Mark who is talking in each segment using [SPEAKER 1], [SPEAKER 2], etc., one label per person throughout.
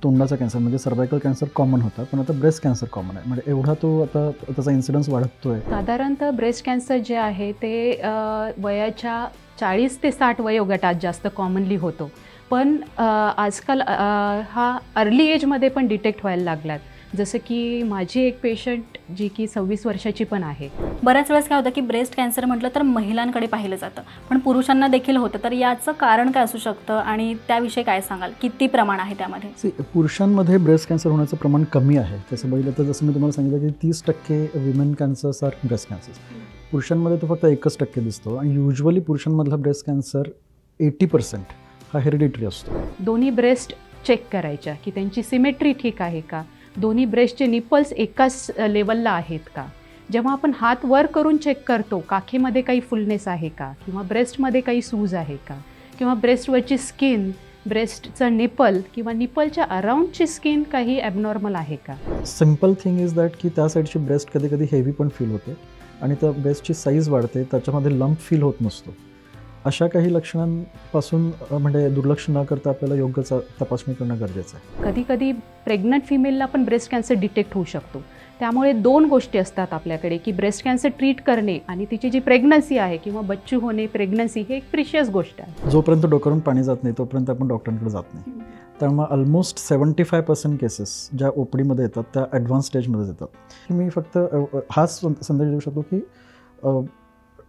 [SPEAKER 1] तोंडाचा cancer म्हणजे cervical cancer common होता, पण आता ब्रेस्ट कॅन्सर कॉमन आहे. म्हणजे एवढा तो आता त्याचा इन्सिडन्स वाढतोय.
[SPEAKER 2] साधारणतः ब्रेस्ट कॅन्सर जे आहे ते वयाच्या 40 ते 60 वयोगटात जास्त कॉमनली होतो, पण आजकाल हा अर्ली एजमध्ये पण डिटेक्ट व्हायला लागलात. जसं की माझी एक पेशंट जी की 26 वर्षाची पण आहे.
[SPEAKER 3] बऱ्याच वेळेस काय होतं की ब्रेस्ट कॅन्सर म्हटलं तर महिलांकडे पाहिलं जातं, पण पुरुषांना देखील होतं. तर याचं कारण काय असू शकतं आणि त्याविषयी काय सांगाल? किती प्रमाण आहे त्यामध्ये?
[SPEAKER 1] पुरुषांमध्ये ब्रेस्ट कॅन्सर होण्याचं प्रमाण कमी आहे. तसं बघितलं तर जसं मी तुम्हाला सांगितलं की 30% women cancers are breast cancers. पुरुषांमध्ये तो फक्त 1% दिसतो आणि युजली पुरुषांमधला ब्रेस्ट कॅन्सर 80% हा हेरिडिटरी असतो.
[SPEAKER 2] दोन्ही ब्रेस्ट चेक करायच्या की त्यांची सिमेट्री ठीक आहे का, दोन्ही ब्रेस्टचे निपल्स एकाच लेवलला आहेत का. जेव्हा आपण हात वर करून चेक करतो काखेमध्ये काही फुलनेस आहे का, किंवा ब्रेस्टमध्ये काही सूज आहे का, किंवा ब्रेस्टवरची स्किन, ब्रेस्टचं निपल किंवा निपलच्या अराउंडची स्किन काही ॲबनॉर्मल आहे का.
[SPEAKER 1] सिम्पल थिंग इज दॅट की त्या साईडची ब्रेस्ट कधी कधी हेवी पण फील होते आणि त्या ब्रेस्टची साईज वाढते, त्याच्यामध्ये लंप फील होत नसतो. अशा काही लक्षणांपासून म्हणजे दुर्लक्ष न करता आपल्याला योग्य तपासणी करणं गरजेचं आहे.
[SPEAKER 2] कधी कधी प्रेग्नंट फिमेलला पण ब्रेस्ट कॅन्सर डिटेक्ट होऊ शकतो. त्यामुळे 2 गोष्टी असतात आपल्याकडे की ब्रेस्ट कॅन्सर ट्रीट करणे आणि तिची जी प्रेग्नन्सी आहे किंवा बच्चू होणे, प्रेग्नन्सी हे एक प्रिशियस गोष्ट आहे.
[SPEAKER 1] जोपर्यंत डोक्यावरून पाणी जात नाही तोपर्यंत आपण डॉक्टरांकडे जात नाही. त्यामुळे ऑलमोस्ट 75% केसेस ज्या ओपडीमध्ये येतात त्या ॲडव्हान्स स्टेजमध्ये येतात. मी फक्त हाच संदेश देऊ शकतो की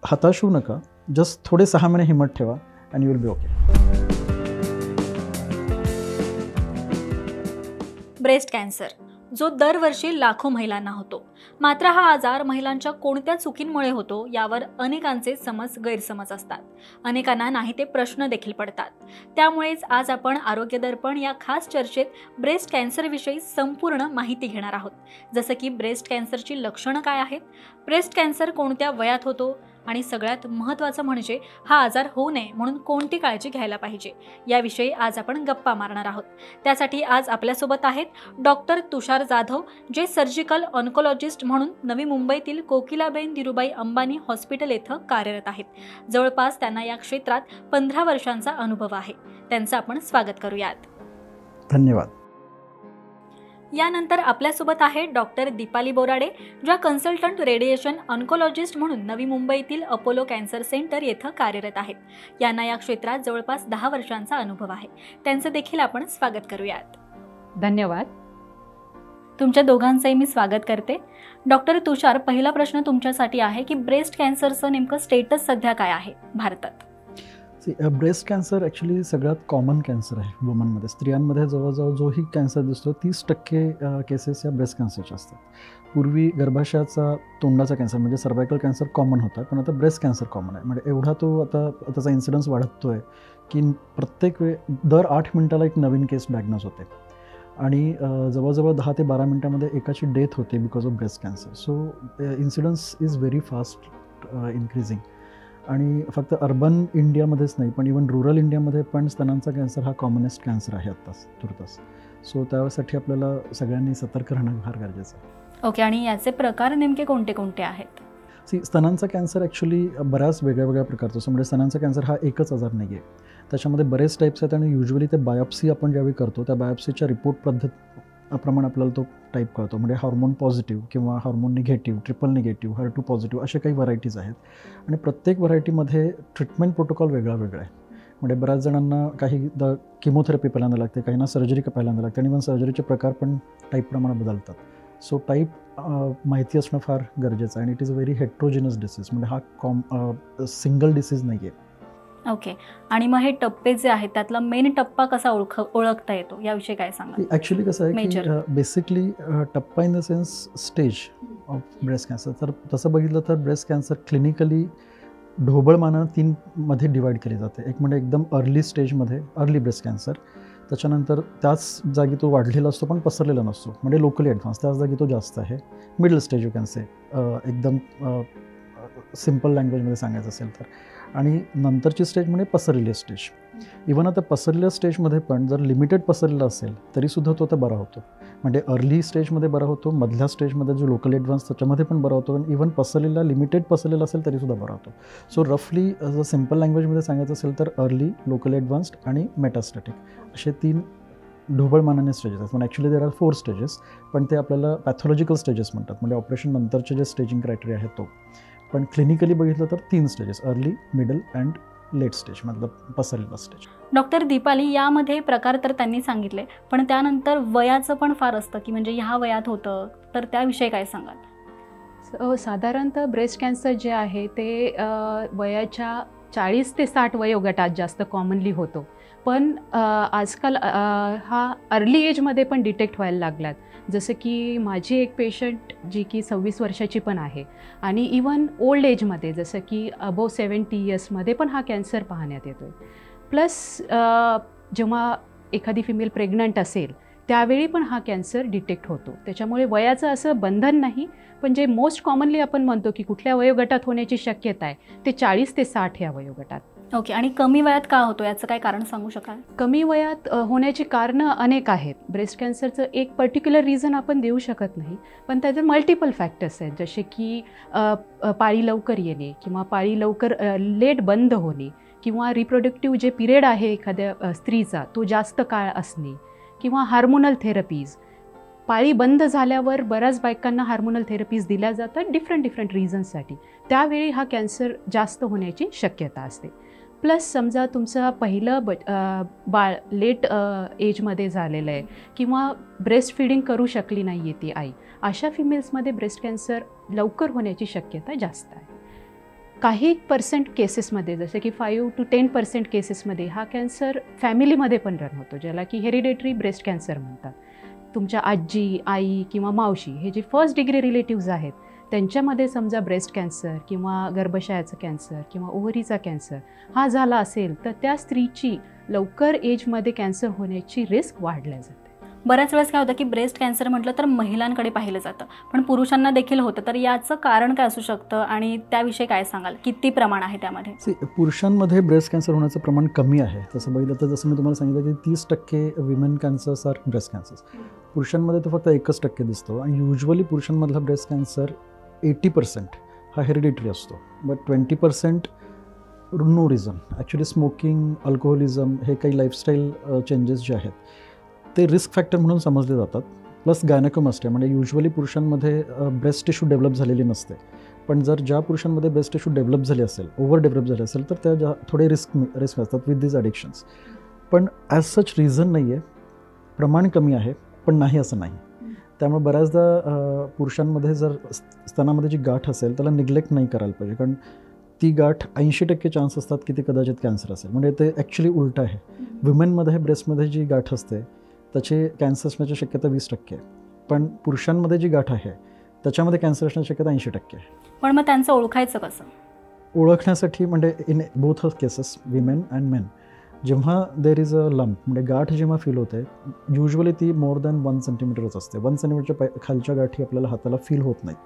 [SPEAKER 1] हताश होऊ नका, जस्ट थोडे 6 महिने हिम्मत ठेवा and you will be okay.
[SPEAKER 3] Breast cancer जो दरवर्षी लाखो महिलांना होतो. मात्र हा आजार महिलांच्या कोणत्या चुकींमुळे होतो यावर अनेकांचे गैरसमज असतात. अनेकांना नाही ते प्रश्न देखील पडतात. त्यामुळेच आज आपण आरोग्य दर्पण या खास चर्चेत ब्रेस्ट कॅन्सरविषयी संपूर्ण माहिती घेणार आहोत. जसं की ब्रेस्ट कॅन्सरची लक्षणं काय आहेत, ब्रेस्ट कॅन्सर कोणत्या वयात होतो आणि सगळ्यात महत्त्वाचं म्हणजे हा आजार होऊ नये म्हणून कोणती काळजी घ्यायला पाहिजे, याविषयी आज आपण गप्पा मारणार आहोत. त्यासाठी आज आपल्यासोबत आहेत डॉक्टर तुषार जाधव, जे सर्जिकल ऑन्कोलॉजिस्ट म्हणून नवी मुंबईतील कोकिलाबेन धीरूभाई अंबानी हॉस्पिटल येथे कार्यरत आहेत. जवळपास त्यांना या क्षेत्रात 15 वर्षांचा अनुभव आहे. त्यांचं आपण स्वागत करूयात.
[SPEAKER 1] धन्यवाद.
[SPEAKER 3] यानंतर आपल्यासोबत आहे डॉक्टर दीपाली बोराडे, ज्या कन्सल्टंट रेडिएशन ऑन्कोलॉजिस्ट म्हणून नवी मुंबईतील अपोलो कॅन्सर सेंटर येथे कार्यरत आहेत. यांना या क्षेत्रात जवळपास 10 वर्षांचा अनुभव आहे. त्यांचं देखील आपण स्वागत करूयात.
[SPEAKER 2] धन्यवाद.
[SPEAKER 3] तुमच्या दोघांचंही मी स्वागत करते. डॉक्टर तुषार, पहिला प्रश्न तुमच्यासाठी आहे की ब्रेस्ट कॅन्सरचं नेमकं स्टेटस सध्या काय आहे भारतात?
[SPEAKER 1] ब्रेस्ट कॅन्सर ॲक्च्युली सगळ्यात कॉमन कॅन्सर आहे वुमनमध्ये. स्त्रियांमध्ये जवळजवळ जोही कॅन्सर दिसतो 30% केसेस या ब्रेस्ट कॅन्सरच्या असतात. पूर्वी गर्भाशयाचा तोंडाचा कॅन्सर म्हणजे सर्वायकल कॅन्सर कॉमन होता, पण आता ब्रेस्ट कॅन्सर कॉमन आहे. म्हणजे एवढा तो आता त्याचा इन्सिडन्स वाढतो आहे की प्रत्येक दर 8 मिनिटाला एक नवीन केस डायग्नोज होते आणि जवळजवळ 10 ते 12 मिनिटामध्ये एकाची डेथ होते because of breast cancer. So incidence is very fast increasing. आणि फक्त अर्बन इंडियामध्येच नाही पण इवन रुरल इंडियामध्ये पण स्तनांचा कॅन्सर हा कॉमनेस्ट कॅन्सर आहे आत्ताच तुर्तास. सो त्यासाठी आपल्याला सगळ्यांनी सतर्क राहणं फार गरजेचं आहे.
[SPEAKER 3] ओके, आणि याचे प्रकार नेमके कोणते कोणते आहेत?
[SPEAKER 1] स्तनांचा कॅन्सर ॲक्च्युली बऱ्याच वेगळ्या प्रकारचा असतो. म्हणजे स्तनांचा कॅन्सर हा एकच आजार नाही आहे, त्याच्यामध्ये बरेच टाईप्स आहेत आणि युजली ते बायोप्सी आपण ज्यावेळी करतो त्या बायोप्सीच्या रिपोर्ट पद्धतीप्रमाणे आपल्याला तो टाईप कळतो. म्हणजे हार्मोन पॉझिटिव्ह किंवा hormone negative, triple negative, HER2 positive असे काही व्हरायटीज आहेत आणि प्रत्येक व्हरायटीमध्ये ट्रीटमेंट प्रोटोकॉल वेगळा आहे. म्हणजे बऱ्याच जणांना काही किमोथेरपी पहिल्यांदा लागते, काहींना सर्जरी पहिल्यांदा लागते आणि इव्हन सर्जरीचे प्रकार पण टाईपप्रमाणे बदलतात. सो टाईप माहिती असणं फार गरजेचं आहे आणि it is a very heterogeneous disease. म्हणजे हा सिंगल डिसीज नाही आहे.
[SPEAKER 3] ओके, आणि मग हे टप्पे जे आहेत त्यातला मेन टप्पा कसा ओळखता येतो याविषयी काय सांगा?
[SPEAKER 1] ॲक्च्युली कसं आहे की बेसिकली टप्पा in the sense stage of breast cancer. तर तसं बघितलं तर ब्रेस्ट कॅन्सर क्लिनिकली ढोबळमानानं 3 मध्ये डिवाईड केली जाते. एक म्हणजे एकदम अर्ली स्टेजमध्ये अर्ली ब्रेस्ट कॅन्सर, त्याच्यानंतर त्याच जागी तो वाढलेला असतो पण पसरलेला नसतो म्हणजे लोकली ॲडव्हान्स, त्याच जागी तो जास्त आहे. मिडल स्टेज यू कॅन से, एकदम सिम्पल लँग्वेजमध्ये सांगायचं असेल तर. आणि नंतरची स्टेज म्हणजे पसरलेली स्टेज. इव्हन आता पसरलेल्या स्टेजमध्ये पण जर लिमिटेड पसरलेला असेल तरीसुद्धा तो बरा होतो. म्हणजे अर्ली स्टेजमध्ये बरा होतो, मधल्या स्टेजमध्ये जो लोकल ॲडव्हान्स त्याच्यामध्ये पण बरा होतो आणि इव्हन पसरलेला लिमिटेड पसरलेला असेल तरीसुद्धा बरा होतो. सो रफली जर सिम्पल लँग्वेजमध्ये सांगायचं असेल तर अर्ली, लोकल ॲडव्हान्स्ड आणि मेटास्टॅटिक असे 3 ढोबळ मानाने स्टेजेस आहेत. पण ॲक्च्युली देर आर 4 स्टेजेस, पण ते आपल्याला पॅथॉलॉजिकल स्टेजेस म्हणतात, म्हणजे ऑपरेशन नंतरचे जे स्टेजिंग क्रायटेरिया आहे तो. पण क्लिनिकली बघितलं तर 3 stages, early, middle and let stage, मतलब पसरलेला स्टेज.
[SPEAKER 3] डॉक्टर दीपाली, यामध्ये प्रकार तर त्यांनी सांगितले, पण त्यानंतर वयाचं पण फार असतं की म्हणजे ह्या वयात होतं, तर त्याविषयी काय सांगाल?
[SPEAKER 2] साधारणतः ब्रेस्ट कॅन्सर जे आहे ते वयाच्या 40 ते 60 वयोगटात जास्त कॉमनली होतो. पण आजकाल हा अर्ली एजमध्ये पण डिटेक्ट व्हायला लागलात. जसं की माझी एक पेशंट जी की 26 वर्षाची पण आहे, आणि इवन ओल्ड एजमध्ये जसं की अबोव 70 इयर्समध्ये पण हा कॅन्सर पाहण्यात येतो आहे. प्लस जेव्हा एखादी फिमेल प्रेग्नंट असेल त्यावेळी पण हा कॅन्सर डिटेक्ट होतो. त्याच्यामुळे वयाचं असं बंधन नाही, पण जे मोस्ट कॉमनली आपण म्हणतो की कुठल्या वयोगटात होण्याची शक्यता आहे ते 40 ते 60 या वयोगटात.
[SPEAKER 3] ओके. आणि कमी वयात का होतो याचं काय कारण सांगू शकाल?
[SPEAKER 2] कमी वयात होण्याची कारणं अनेक आहेत. ब्रेस्ट कॅन्सरचं एक पर्टिक्युलर रिझन आपण देऊ शकत नाही, पण त्याचे मल्टिपल फॅक्टर्स आहेत, जसे की पाळी लवकर येणे किंवा पाळी लवकर लेट बंद होणे, किंवा रिप्रोडक्टिव्ह जे पिरियड आहे एखाद्या स्त्रीचा तो जास्त काळ असणे, किंवा हार्मोनल थेरपीज. पाळी बंद झाल्यावर बऱ्याच बायकांना हार्मोनल थेरपीज दिल्या जातात डिफरंट रिझन्ससाठी. त्यावेळी हा कॅन्सर जास्त होण्याची शक्यता असते. प्लस समजा तुमचं पहिलं बाळ लेट एजमध्ये झालेलं आहे किंवा ब्रेस्ट फीडिंग करू शकली नाही आहे ती आई, अशा फिमेल्समध्ये ब्रेस्ट कॅन्सर लवकर होण्याची शक्यता जास्त आहे. काही पर्सेंट केसेसमध्ये, जसं की 5 to 10% केसेसमध्ये हा कॅन्सर फॅमिलीमध्ये पण रन होतो, ज्याला की हेरिडेटरी ब्रेस्ट कॅन्सर म्हणतात. तुमच्या आजी, आई किंवा मावशी हे जे फर्स्ट डिग्री रिलेटिव्ज आहेत त्यांच्यामध्ये समजा ब्रेस्ट कॅन्सर किंवा गर्भाशयाचा कॅन्सर किंवा ओव्हरीचा कॅन्सर हा झाला असेल तर त्या स्त्रीची लवकर एजमध्ये कॅन्सर होण्याची रिस्क वाढल्या जाते.
[SPEAKER 3] बऱ्याच वेळेस काय होतं की ब्रेस्ट कॅन्सर म्हटलं तर महिलांकडे पाहिलं जातं, पण पुरुषांना देखील होतं, तर याचं कारण काय असू शकतं आणि त्याविषयी काय सांगाल? किती प्रमाण आहे त्यामध्ये?
[SPEAKER 1] पुरुषांमध्ये ब्रेस्ट कॅन्सर होण्याचं प्रमाण कमी आहे. तसं बघितलं तर जसं मी तुम्हाला सांगितलं की 30% women cancers are breast cancers. पुरुषांमध्ये तो फक्त 1% दिसतो, आणि युजली पुरुषांमधला ब्रेस्ट कॅन्सर 80% हा हेरिडिटरी असतो, but 20% no reason. Actually smoking, alcoholism हे काही लाईफस्टाईल चेंजेस जे आहेत ते रिस्क फॅक्टर म्हणून समजले जातात. प्लस गायनेकोमॅस्टिया, म्हणजे युजली पुरुषांमध्ये ब्रेस्ट टिश्यू डेव्हलप झालेली नसते, पण जर ज्या पुरुषांमध्ये ब्रेस्ट टिश्यू डेव्हलप झाली असेल, ओव्हर डेव्हलप झाली असेल, तर त्या थोडे रिस्क असतात विथ दिस ॲडिक्शन्स. पण ॲज सच रिझन नाही आहे, प्रमाण कमी आहे पण नाही असं नाही. त्यामुळे बऱ्याचदा पुरुषांमध्ये जर स्तनामध्ये जी गाठ असेल त्याला निग्लेक्ट नाही करायला पाहिजे, कारण ती गाठ 80% चान्स असतात की ते कदाचित कॅन्सर असेल. म्हणजे ते ॲक्च्युली उलटं आहे. वुमेनमध्ये ब्रेस्टमध्ये जी गाठ असते त्याचे कॅन्सर असण्याची शक्यता 20% आहे, पण पुरुषांमध्ये जी गाठ आहे त्याच्यामध्ये कॅन्सर असण्याची शक्यता 80% आहे.
[SPEAKER 3] पण मग त्यांचं ओळखायचं कसं?
[SPEAKER 1] ओळखण्यासाठी म्हणजे in both of cases, women and main, जेव्हा देर इज अ लंप, म्हणजे गाठ जेव्हा फील होते, युजली ती मोर दॅन 1 सेंटीमीटरच असते. 1 सेंटीमीटरच्या खालच्या गाठी आपल्याला हाताला फील होत नाही.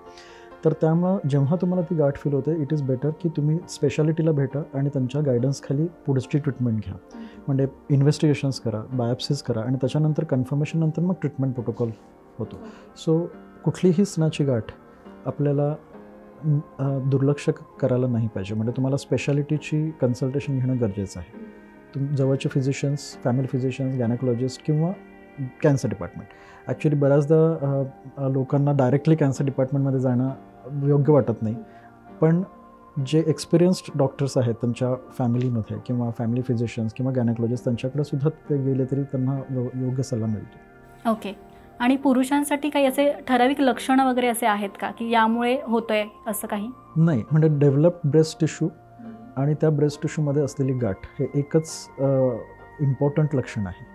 [SPEAKER 1] तर त्यामुळं जेव्हा तुम्हाला ती गाठ फील होते, इट इज बेटर की तुम्ही स्पेशालिटीला भेटा आणि त्यांच्या गायडन्सखाली पुढची ट्रीटमेंट घ्या. म्हणजे इन्व्हेस्टिगेशन्स करा, बायोप्सीज करा, आणि त्याच्यानंतर कन्फर्मेशननंतर मग ट्रीटमेंट प्रोटोकॉल होतो. सो कुठलीही स्तनाची गाठ आपल्याला दुर्लक्ष करायला नाही पाहिजे. म्हणजे तुम्हाला स्पेशालिटीची कन्सल्टेशन घेणं गरजेचं आहे. जवळचे फिजिशियन्स, फॅमिली फिजिशियन्स, गायनेकोलॉजिस्ट किंवा कॅन्सर डिपार्टमेंट. ॲक्च्युली बऱ्याचदा लोकांना डायरेक्टली कॅन्सर डिपार्टमेंटमध्ये जाणं योग्य वाटत नाही, पण जे एक्सपिरियन्स्ड डॉक्टर्स आहेत त्यांच्या फॅमिलीमध्ये किंवा फॅमिली फिजिशियन्स किंवा गायनेकोलॉजिस्ट त्यांच्याकडे सुद्धा ते गेले तरी त्यांना योग्य सल्ला मिळतो.
[SPEAKER 3] ओके. आणि पुरुषांसाठी काही असे ठराविक लक्षणं वगैरे असे आहेत का की यामुळे होतंय असं काही?
[SPEAKER 1] नाही, म्हणजे डेव्हलप ब्रेस्ट टिश्यू आणि त्या ब्रेस्ट टिश्यूमध्ये असलेली गाठ हे एकच इम्पॉर्टंट लक्षण आहे.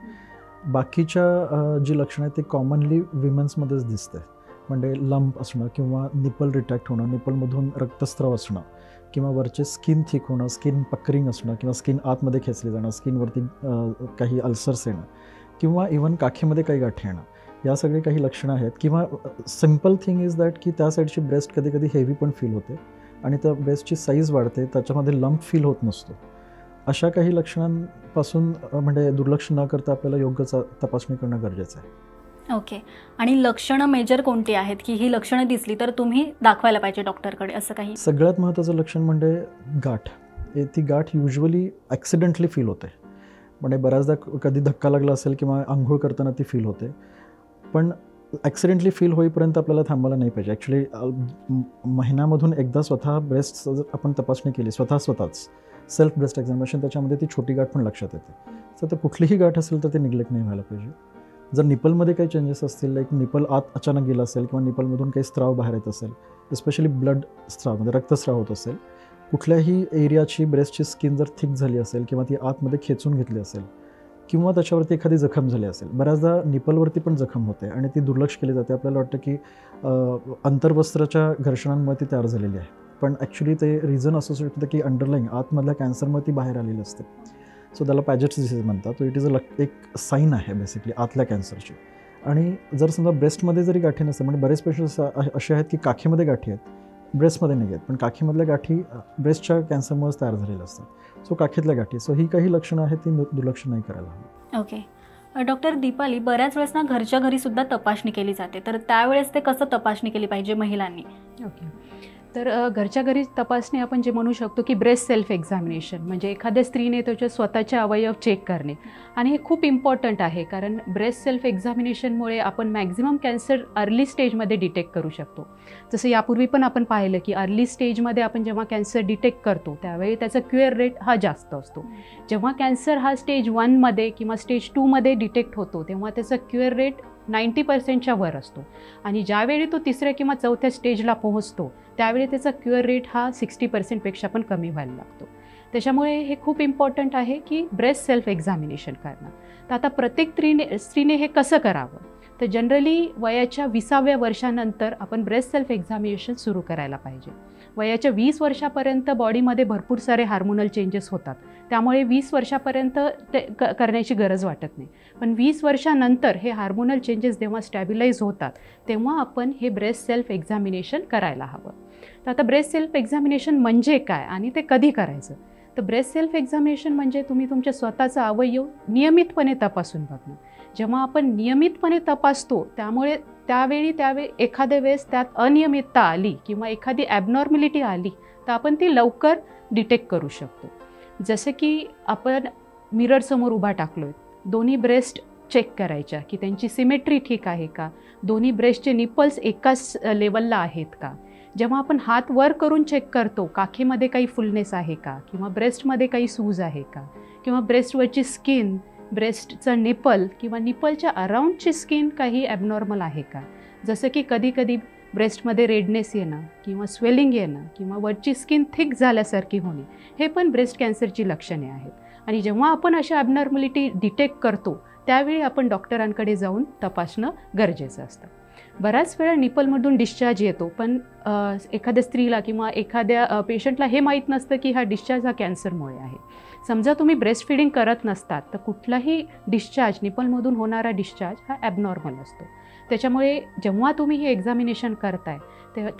[SPEAKER 1] बाकीच्या जी लक्षणं आहेत ती कॉमनली विमेन्समध्येच दिसते. म्हणजे लंप असणं किंवा निपल रिट्रॅक्ट होणं, निपलमधून रक्तस्राव असणं, किंवा वरचे स्किन थिक होणं, स्किन पकरिंग असणं किंवा स्किन आतमध्ये खेचली जाणं, स्किनवरती काही अल्सर्स येणं, किंवा इवन काखेमध्ये काही गाठी येणं, या सगळे काही लक्षणं आहेत. किंवा सिम्पल थिंग इज दॅट की त्या साईडची ब्रेस्ट कधी कधी हेवी पण फील होते आणि त्या ब्रेस्टची साईज वाढते, त्याच्यामध्ये लंप फील होत नसतो. अशा काही लक्षणांपासून म्हणजे दुर्लक्ष न करता आपल्याला योग्य तपासणी करणं गरजेचं आहे.
[SPEAKER 3] ओके. आणि लक्षणं मेजर कोणती आहेत की ही लक्षणं दिसली तर तुम्ही दाखवायला पाहिजे डॉक्टरकडे, असं काही?
[SPEAKER 1] सगळ्यात महत्त्वाचं लक्षण म्हणजे गाठ. ती गाठ युजली ॲक्सिडेंटली फील होते. म्हणजे बऱ्याचदा कधी धक्का लागला असेल किंवा आंघोळ करताना ती फील होते, पण ॲक्सिडेंटली फील होईपर्यंत आपल्याला थांबायला नाही पाहिजे. ॲक्च्युली महिन्यामधून एकदा स्वतः ब्रेस्ट जर आपण तपासणी केली स्वतःच सेल्फ ब्रेस्ट एक्झामिनेशन, त्याच्यामध्ये ती छोटी गाठ पण लक्षात येते. तर कुठलीही गाठ असेल तर ते निग्लेक्ट नाही व्हायला पाहिजे. जर निपलमध्ये काही चेंजेस असतील, लाईक निपल आत अचानक गेला असेल किंवा निपलमधून काही स्त्राव बाहेर येत असेल, एस्पेशली ब्लड स्त्राव म्हणजे रक्तस्राव होत असेल, कुठल्याही एरियाची ब्रेस्टची स्किन जर थिक झाली असेल किंवा ती आतमध्ये खेचून घेतली असेल किंवा त्याच्यावरती एखादी जखम झाली असेल. बऱ्याचदा निपलवरती पण जखम होते आणि ती दुर्लक्ष केली जाते. आपल्याला वाटतं की अंतर्वस्त्राच्या घर्षणांमुळे ती तयार झालेली आहे, पण ॲक्च्युली ते रिझन असोसिएट होतं की अंडरलाईंग आतमधल्या कॅन्सरमुळे ती बाहेर आलेली असते. सो त्याला पॅजेट्स डिसीज म्हणतात. तो इट इज एक साईन आहे बेसिकली आतल्या कॅन्सरची. आणि जर समजा ब्रेस्टमध्ये जरी गाठी नसेल, म्हणजे बरेच पेशंट्स असे आहेत की काखेमध्ये गाठी आहेत, ब्रेस्टमध्ये नाही आहेत, पण काखेमधल्या गाठी ब्रेस्टच्या कॅन्सरमुळेच तयार झालेल्या असतात. सो काखेतल्या गाठी, सो ही काही लक्षणं आहेत ती दुर्लक्ष नाही करायला हवी.
[SPEAKER 3] ओके डॉक्टर दीपाली, बऱ्याच वेळेस ना घरच्या घरी सुद्धा तपासणी केली जाते, तर त्यावेळेस ते कसं तपासणी केली पाहिजे महिलांनी?
[SPEAKER 2] ओके, तर घरच्या घरी तपासणी आपण जे म्हणू शकतो की ब्रेस्ट सेल्फ एक्झामिनेशन, म्हणजे एखाद्या स्त्रीने त्याचे स्वतःचे अवयव चेक करणे. आणि हे खूप इम्पॉर्टंट आहे, कारण ब्रेस्ट सेल्फ एक्झामिनेशनमुळे आपण मॅक्झिमम कॅन्सर अर्ली स्टेजमध्ये डिटेक्ट करू शकतो. जसं यापूर्वी पण आपण पाहिलं की अर्ली स्टेजमध्ये आपण जेव्हा कॅन्सर डिटेक्ट करतो त्यावेळी त्याचा क्युअर रेट हा जास्त असतो. जेव्हा कॅन्सर हा स्टेज 1मध्ये किंवा स्टेज 2मध्ये डिटेक्ट होतो तेव्हा त्याचा क्युअर रेट 90%च्या वर असतो. आणि ज्यावेळी तो 3ऱ्या किंवा 4थ्या स्टेजला पोहोचतो त्यावेळी त्याचा क्युअर रेट हा 60%पेक्षा पण कमी व्हायला लागतो. त्याच्यामुळे हे खूप इम्पॉर्टंट आहे की ब्रेस्ट सेल्फ एक्झामिनेशन करणं. तर आता प्रत्येक स्त्रीने हे कसं करावं, तर जनरली वयाच्या 20व्या वर्षानंतर आपण ब्रेस्ट सेल्फ एक्झामिनेशन सुरू करायला पाहिजे. वयाच्या 20 वर्षापर्यंत बॉडीमध्ये भरपूर सारे हार्मोनल चेंजेस होतात, त्यामुळे 20 वर्षापर्यंत ते करण्याची गरज वाटत नाही. पण 20 वर्षानंतर हे हार्मोनल चेंजेस जेव्हा स्टॅबिलाईज होतात तेव्हा आपण हे ब्रेस्ट सेल्फ एक्झामिनेशन करायला हवं. तर आता ब्रेस्ट सेल्फ एक्झामिनेशन म्हणजे काय आणि ते कधी करायचं? तर ब्रेस्ट सेल्फ एक्झामिनेशन म्हणजे तुम्ही तुमच्या स्वतःचा अवयव नियमितपणे तपासून बघणं. जेव्हा आपण नियमितपणे तपासतो त्यावेळी एखाद्या वेळेस त्यात अनियमितता आली किंवा एखादी ॲबनॉर्मॅलिटी आली तर आपण ती लवकर डिटेक्ट करू शकतो. जसं की आपण मिररसमोर उभा टाकलो आहे, दोन्ही ब्रेस्ट चेक करायच्या की त्यांची सिमेट्री ठीक आहे का, दोन्ही ब्रेस्टचे निपल्स एकाच लेवलला आहेत का. जेव्हा आपण हात वर करून चेक करतो काखेमध्ये काही फुलनेस आहे का, किंवा ब्रेस्टमध्ये काही सूज आहे का, किंवा ब्रेस्टवरची स्किन, ब्रेस्टचं निपल किंवा निपलच्या अराउंडची स्किन काही ॲबनॉर्मल आहे का. जसं की कधी ब्रेस्टमध्ये रेडनेस येणं किंवा स्वेलिंग येणं किंवा वरची स्किन थिक झाल्यासारखी होणे, हे पण ब्रेस्ट कॅन्सरची लक्षणे आहेत. आणि जेव्हा आपण अशा ॲबनॉर्मॅलिटी डिटेक्ट करतो त्यावेळी आपण डॉक्टरांकडे जाऊन तपासणं गरजेचं असतं. बऱ्याच वेळा निपलमधून डिस्चार्ज येतो, पण एखाद्या स्त्रीला किंवा एखाद्या पेशंटला हे माहीत नसतं की हा डिस्चार्ज हा कॅन्सरमुळे आहे. समजा तुम्ही ब्रेस्ट फिडिंग करत नसतात तर कुठलाही डिस्चार्ज, निपलमधून होणारा डिस्चार्ज हा ॲबनॉर्मल असतो. त्याच्यामुळे जेव्हा तुम्ही हे एक्झामिनेशन करताय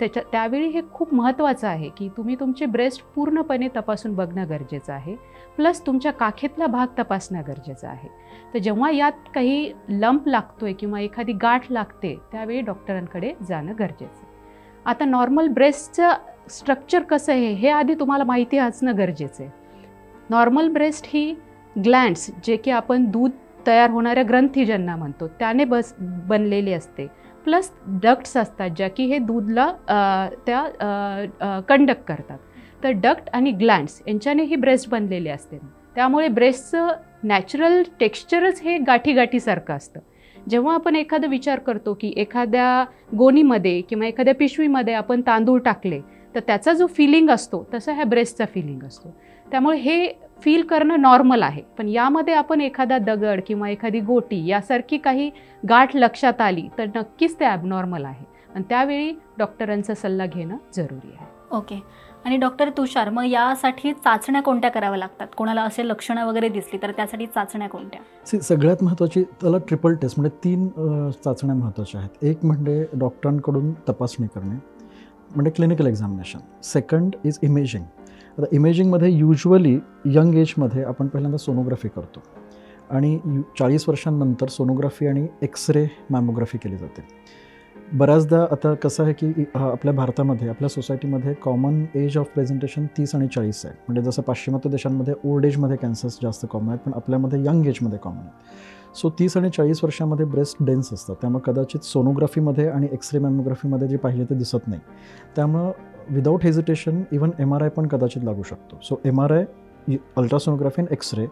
[SPEAKER 2] त्यावेळी हे खूप महत्त्वाचं आहे की तुम्ही तुमचे ब्रेस्ट पूर्णपणे तपासून बघणं गरजेचं आहे, प्लस तुमच्या काखेतला भाग तपासणं गरजेचं आहे. तर जेव्हा यात काही लंप लागतोय किंवा एखादी गाठ लागते त्यावेळी डॉक्टरांकडे जाणं गरजेचं आहे. आता नॉर्मल ब्रेस्टचं स्ट्रक्चर कसं आहे हे आधी तुम्हाला माहिती असणं गरजेचं आहे. नॉर्मल ब्रेस्ट ही ग्लँड्स, जे की आपण दूध तयार होणाऱ्या ग्रंथी ज्यांना म्हणतो, त्याने बनलेली असते, प्लस डक्ट्स असतात ज्या की हे दूधला कंडक्ट करतात. तर डक्ट आणि ग्लँड्स यांच्याने ही ब्रेस्ट बनलेली असते. त्यामुळे ब्रेस्टचं नॅचरल टेक्स्चरच हे गाठीसारखं असतं. जेव्हा आपण एखादा विचार करतो की एखाद्या गोणीमध्ये किंवा एखाद्या पिशवीमध्ये आपण तांदूळ टाकले तर त्याचा जो फिलिंग असतो तसा ह्या ब्रेस्टचा फिलिंग असतो. त्यामुळे हे फील करणं नॉर्मल आहे. पण यामध्ये आपण एखादा दगड किंवा एखादी गोटी यासारखी काही गाठ लक्षात आली तर नक्कीच ते ॲबनॉर्मल आहे आणि त्यावेळी डॉक्टरांचा सल्ला घेणं जरुरी आहे.
[SPEAKER 3] ओके. आणि डॉक्टर तुषार, मग यासाठी चाचण्या कोणत्या कराव्या लागतात? कोणाला असे लक्षणं वगैरे दिसली तर त्यासाठी चाचण्या कोणत्या?
[SPEAKER 1] सगळ्यात महत्त्वाची त्याला ट्रिपल टेस्ट म्हणजे 3 चाचण्या महत्त्वाच्या आहेत. एक म्हणजे डॉक्टरांकडून तपासणी करणे म्हणजे clinical examination. Second is imaging. आता इमेजिंगमध्ये युजली यंग एजमध्ये आपण पहिल्यांदा सोनोग्राफी करतो आणि 40 वर्षांनंतर सोनोग्राफी आणि एक्सरे मॅमोग्राफी केली जाते. बऱ्याचदा आता कसं आहे की आपल्या भारतामध्ये, आपल्या सोसायटीमध्ये कॉमन एज ऑफ प्रेझेंटेशन 30 आणि 40 आहे. म्हणजे जसं पाश्चिमात्य देशांमध्ये ओल्ड एजमध्ये कॅन्सर्स जास्त कॉमन आहेत, पण आपल्यामध्ये यंग एजमध्ये कॉमन आहेत. सो 30 आणि 40 वर्षामध्ये ब्रेस्ट डेन्स असतात, त्यामुळे कदाचित सोनोग्राफीमध्ये आणि एक्सरे मॅमोग्राफीमध्ये जे पाहिजे ते दिसत नाही. त्यामुळं विदाऊट हेजिटेशन इवन MRI पण कदाचित लागू शकतो. सो MRI, अल्ट्रासोनोग्राफी आणि एक्सरे,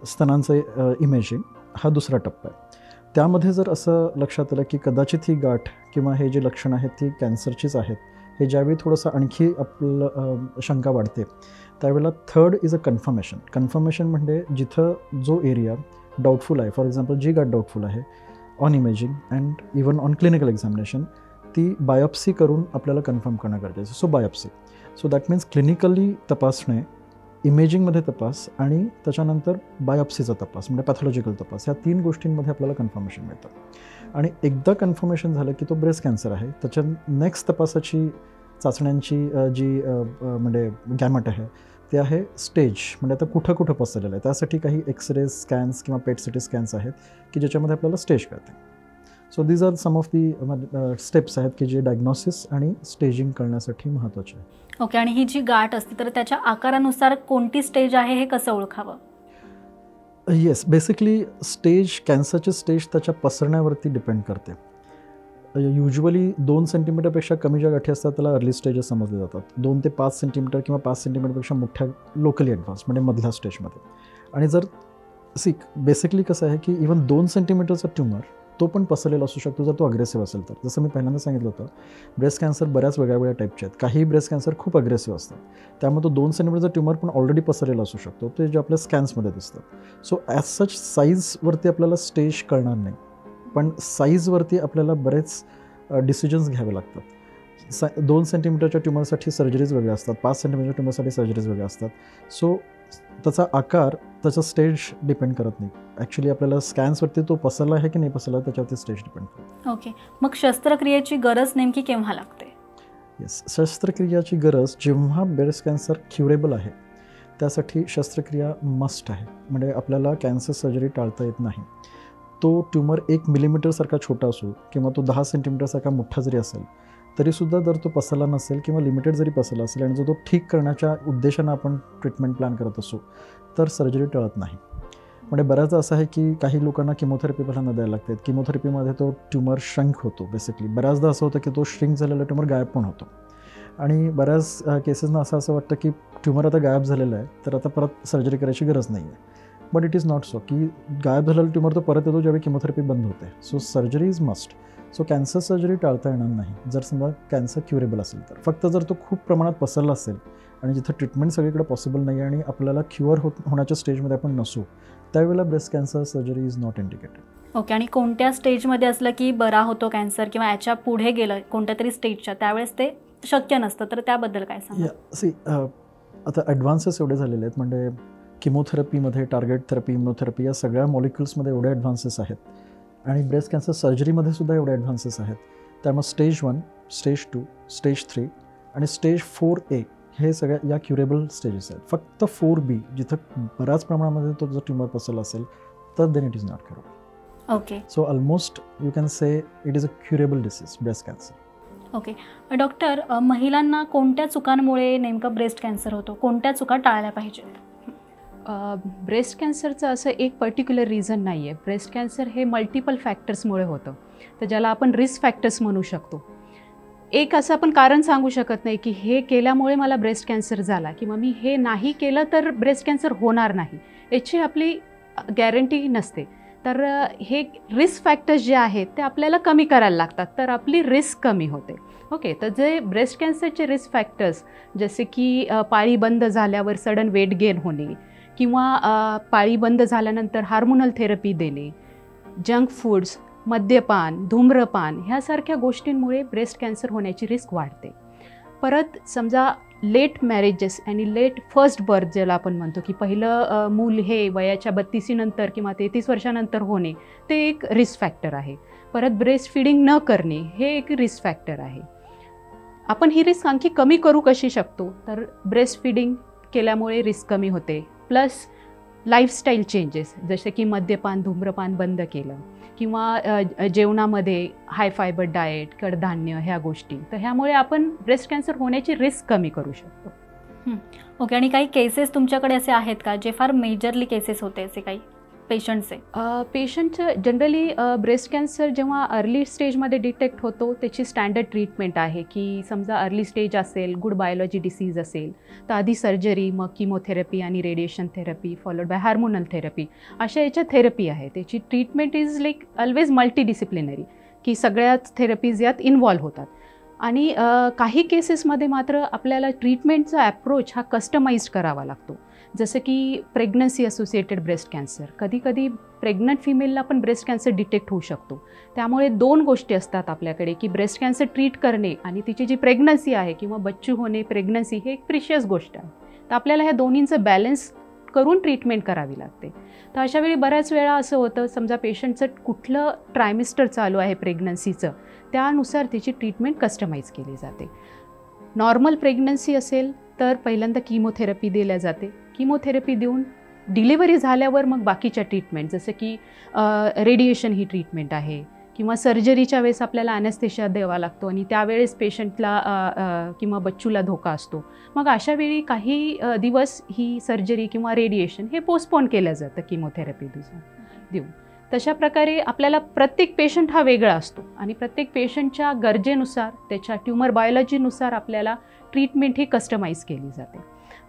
[SPEAKER 1] स्तनांचं इमेजिंग हा दुसरा टप्पा आहे. त्यामध्ये जर असं लक्षात आलं की कदाचित ही गाठ किंवा हे जे लक्षणं आहेत ती कॅन्सरचीच आहेत, हे ज्यावेळी थोडंसं आणखी आपलं शंका वाढते, त्यावेळेला third is a confirmation. Confirmation म्हणजे जिथं जो एरिया डाऊटफुल आहे, फॉर एक्झाम्पल जी गाठ डाऊटफुल आहे, on imaging and even on clinical examination ती बायोप्सी करून आपल्याला कन्फर्म करणं गरजेचं. So biopsy, so that means clinically तपासणे, इमेजिंगमध्ये तपास आणि त्याच्यानंतर बायोप्सीचा तपास म्हणजे पॅथॉलॉजिकल तपास, ह्या 3 गोष्टींमध्ये आपल्याला कन्फर्मेशन मिळतं. आणि एकदा कन्फर्मेशन झालं की तो ब्रेस्ट कॅन्सर आहे, त्याच्या नेक्स्ट तपासाची चाचण्यांची जी म्हणजे गॅमट आहे ते आहे स्टेज, म्हणजे आता कुठं कुठं पसरलेलं आहे. त्यासाठी काही एक्सरे स्कॅन्स किंवा पेट सिटी स्कॅन्स आहेत की ज्याच्यामध्ये आपल्याला स्टेज कळते. So these are some of the steps आहेत की जे डायग्नोसिस आणि स्टेजिंग करण्यासाठी महत्त्वाचे आहे.
[SPEAKER 3] ओके, आणि ही जी गाठ असते तर त्याच्या आकारानुसार कोणती स्टेज आहे हे कसं ओळखावं?
[SPEAKER 1] येस, बेसिकली स्टेज, कॅन्सरची स्टेज त्याच्या पसरण्यावरती डिपेंड करते. युजली 2 सेंटीमीटरपेक्षा कमी ज्या गाठी असतात त्याला अर्ली स्टेजेस समजले जातात. 2 ते 5 सेंटीमीटर किंवा 5 सेंटीमीटरपेक्षा मोठ्या लोकली ॲडव्हान्स म्हणजे मधल्या स्टेजमध्ये. आणि जर बेसिकली कसं आहे की इवन 2 सेंटीमीटरचा ट्यूमर तो पण पसरलेला असू शकतो जर तो अग्रेसिव्ह असेल तर. जसं मी पहिल्यांदा सांगितलं होतं, ब्रेस्ट कॅन्सर बऱ्याच वेगळ्या टाईपचे आहेत. काही ब्रेस्ट कॅन्सर खूप अग्रेसिव्ह असतात, त्यामुळे तो 2 सेंटीमीटरचा ट्यूमर पण ऑलरेडी पसरलेला असू शकतो, ते जे आपल्या स्कॅन्समध्ये दिसतं. सो ॲज सच साईजवरती आपल्याला स्टेज कळणार नाही, पण साईजवरती आपल्याला बरेच डिसिजन्स घ्यावे लागतात. 2 सेंटीमीटरच्या ट्यूमरसाठी सर्जरीज वेगळ्या असतात, 5 सेंटीमीटरच्या ट्यूमरसाठी सर्जरीज वेगळ्या असतात. सो त्याचा आकार, त्याचा स्टेज डिपेंड करत नाही. ॲक्च्युली आपल्याला स्कॅन्सवरती तो पसरला आहे की नाही पसरला त्याच्यावरती स्टेज डिपेंड करतो.
[SPEAKER 3] ओके, मग शस्त्रक्रियेची गरज नेमकी केव्हा लागते?
[SPEAKER 1] येस, शस्त्रक्रियाची गरज जेव्हा ब्रेस्ट कॅन्सर क्युरेबल आहे त्यासाठी शस्त्रक्रिया मस्ट आहे. म्हणजे आपल्याला कॅन्सर सर्जरी टाळता येत नाही. तो ट्यूमर 1 मिलीमीटरसारखा छोटा असो किंवा तो 10 सेंटीमीटरसारखा मोठा जरी असेल तरीसुद्धा जर तो पसरला नसेल किंवा लिमिटेड जरी पसरला असेल आणि जो तो ठीक करण्याच्या उद्देशानं आपण ट्रीटमेंट प्लॅन करत असू तर सर्जरी टळत नाही. म्हणजे बऱ्याचदा असं आहे की काही लोकांना किमोथेरपी पहिल्यांदा द्यायला लागते. किमोथेरपीमध्ये तो ट्यूमर श्रंक होतो. बेसिकली बऱ्याचदा असं होतं की तो श्रिंक झालेला ट्यूमर गायब पण होतो. आणि बऱ्याच केसेसना असं वाटतं की ट्यूमर आता गायब झालेलं आहे तर आता परत सर्जरी करायची गरज नाही आहे. But it is not so की गायब झालेला ट्यूमर तो परत येतो ज्यावेळी किमोथेरपी बंद होते. So surgery is must. So cancer surgery टाळता येणार नाही जर समजा कॅन्सर क्युरेबल असेल तर. फक्त जर तो खूप प्रमाणात पसरला असेल आणि जिथं ट्रीटमेंट सगळीकडे पॉसिबल नाही आणि आपल्याला क्युअर होण्याच्या स्टेजमध्ये आपण नसू त्यावेळेला breast cancer surgery is not indicated.
[SPEAKER 3] Okay, आणि कोणत्या स्टेजमध्ये असलं की बरा होतो कॅन्सर किंवा याच्या पुढे गेलं कोणत्या तरी स्टेजच्या त्यावेळेस ते शक्य नसतं, तर त्याबद्दल काय सांगा?
[SPEAKER 1] आता ॲडव्हान्सेस एवढे झालेले आहेत. म्हणजे किमोथेरपीमध्ये, टार्गेट थेरपी, इम्युनोथेरपी या सगळ्या मॉलिक्युल्समध्ये एवढे ॲडव्हान्सेस आहेत आणि ब्रेस्ट कॅन्सर सर्जरीमध्ये सुद्धा एवढे ॲडव्हान्सेस आहेत. त्यामुळे स्टेज 1, स्टेज 2, स्टेज 3 आणि स्टेज 4A हे सगळ्या या क्युरेबल स्टेजेस आहेत. फक्त 4B जिथं बऱ्याच प्रमाणामध्ये तो जर ट्यूमर पसरला असेल तर then it is not curable.
[SPEAKER 3] Okay,
[SPEAKER 1] so almost you can say it is a curable disease breast cancer.
[SPEAKER 3] Okay doctor, महिलांना कोणत्या चुकांमुळे नेमकं ब्रेस्ट कॅन्सर होतो? कोणत्या चुका टाळल्या पाहिजेत?
[SPEAKER 2] ब्रेस्ट कॅन्सरचं असं एक पर्टिक्युलर रिझन नाही आहे. ब्रेस्ट कॅन्सर हे मल्टिपल फॅक्टर्समुळे होतं, तर ज्याला आपण रिस्क फॅक्टर्स म्हणू शकतो. एक असं आपण कारण सांगू शकत नाही की हे केल्यामुळे मला ब्रेस्ट कॅन्सर झाला किंवा मी हे नाही केलं तर ब्रेस्ट कॅन्सर होणार नाही, याची आपली गॅरंटी नसते. तर हे रिस्क फॅक्टर्स जे आहेत ते आपल्याला कमी करायला लागतात तर आपली रिस्क कमी होते. ओके, तर जे ब्रेस्ट कॅन्सरचे रिस्क फॅक्टर्स जसे की पाळी बंद झाल्यावर सडन वेट गेन होणे किंवा पाळी बंद झाल्यानंतर हार्मोनल थेरपी देणे, जंक फूड्स, मद्यपान, धूम्रपान ह्यासारख्या गोष्टींमुळे ब्रेस्ट कॅन्सर होण्याची रिस्क वाढते. परत समजा लेट मॅरेजेस आणि लेट फर्स्ट बर्थ ज्याला आपण म्हणतो की पहिलं मूल हे वयाच्या 32 नंतर किंवा 33 वर्षानंतर होणे ते एक रिस्क फॅक्टर आहे. परत ब्रेस्ट फीडिंग न करणे हे एक रिस्क फॅक्टर आहे. आपण ही रिस्क आणखी कमी करू कशी शकतो तर ब्रेस्ट फीडिंग केल्यामुळे रिस्क कमी होते. प्लस लाईफस्टाईल चेंजेस, जसे की मद्यपान धूम्रपान बंद केलं किंवा जेवणामध्ये हाय फायबर डाएट, कडधान्य ह्या गोष्टी, तर ह्यामुळे आपण ब्रेस्ट कॅन्सर होण्याची रिस्क कमी करू शकतो.
[SPEAKER 3] ओके. आणि काही केसेस तुमच्याकडे असे आहेत का जे फार मेजरली केसेस होते असे काही पेशंटचे?
[SPEAKER 2] पेशंटचं जनरली ब्रेस्ट कॅन्सर जेव्हा अर्ली स्टेजमध्ये डिटेक्ट होतो त्याची स्टँडर्ड ट्रीटमेंट आहे की समजा अर्ली स्टेज असेल, गुड बायोलॉजी डिसीज असेल तर आधी सर्जरी, मग किमोथेरपी आणि radiation therapy followed by hormonal therapy, अशा याच्या थेरपी आहे. त्याची treatment is like always multidisciplinary की सगळ्याच थेरपीज यात इन्व्हॉल्व्ह होतात. आणि काही केसेसमध्ये मात्र आपल्याला ट्रीटमेंटचा ॲप्रोच हा कस्टमाइज्ड करावा लागतो. जसं की प्रेग्नन्सी असोसिएटेड ब्रेस्ट कॅन्सर, कधीकधी प्रेग्नंट फिमेलला पण ब्रेस्ट कॅन्सर डिटेक्ट होऊ शकतो. त्यामुळे 2 गोष्टी असतात आपल्याकडे की ब्रेस्ट कॅन्सर ट्रीट करणे आणि तिची जी प्रेग्नन्सी आहे किंवा बच्चू होणे, प्रेग्नन्सी हे एक प्रिशियस गोष्ट आहे. तर आपल्याला ह्या दोन्हींचं बॅलन्स करून ट्रीटमेंट करावी लागते. तर अशावेळी बऱ्याच वेळा असं होतं, समजा पेशंटचं कुठलं ट्रायमिस्टर चालू आहे प्रेग्नन्सीचं, त्यानुसार तिची ट्रीटमेंट कस्टमाइज केली जाते. नॉर्मल प्रेग्नन्सी असेल तर पहिल्यांदा किमोथेरपी दिल्या जाते. किमोथेरपी देऊन डिलिव्हरी झाल्यावर मग बाकीच्या ट्रीटमेंट, जसं की रेडिएशन ही ट्रीटमेंट आहे किंवा सर्जरीच्या वेळेस आपल्याला ॲनेस्थेशिया द्यावा लागतो आणि त्यावेळेस पेशंटला किंवा बच्चूला धोका असतो. मग अशावेळी काही दिवस ही सर्जरी किंवा रेडिएशन हे पोस्टपोन केलं जातं किमोथेरपी देऊन. तशा प्रकारे आपल्याला प्रत्येक पेशंट हा वेगळा असतो आणि प्रत्येक पेशंटच्या गरजेनुसार, त्याच्या ट्यूमर बायोलॉजीनुसार आपल्याला ट्रीटमेंट ही कस्टमाइज केली जाते.